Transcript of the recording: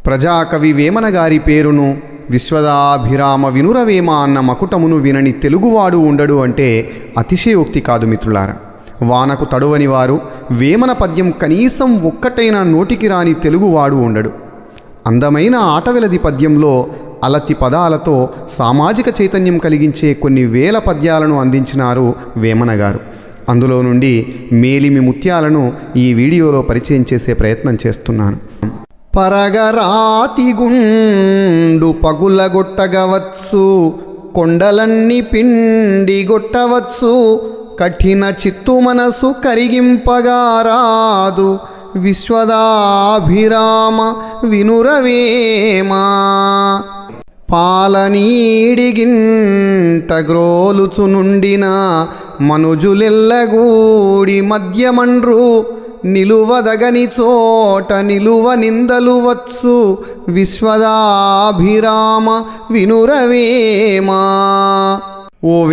ప్రజాకవి వేమన గారి పేరును విశ్వదాభిరామ వినురవేమ అన్న మకుటమును వినని తెలుగువాడు ఉండడు అంటే అతిశయోక్తి కాదు మిత్రులారా. వానకు తడువని వారు వేమన పద్యం కనీసం ఒక్కటైనా నోటికి రాని తెలుగువాడు ఉండడు. అందమైన ఆటవెలది పద్యంలో అలతి పదాలతో సామాజిక చైతన్యం కలిగించే కొన్ని వేల పద్యాలను అందించినారు వేమన గారు. అందులో నుండి మేలిమి ముత్యాలను ఈ వీడియోలో పరిచయం చేసే ప్రయత్నం చేస్తున్నాను. పరగరాతి గుండు పగులగొట్టగవచ్చు, కొండలన్నీ పిండి గొట్టవచ్చు, కఠిన చిత్తు మనసు కరిగింపగారాదు, విశ్వదాభిరామ వినురవేమా. పాలనీడిగింట గ్రోలుచునుండిన మనుజులెల్లగూడి మధ్యమండ్రు, నిలువదగని చోట నిలువ నిందలు వచ్చు, విశ్వదాభిరామ వినురవేమా. ఓ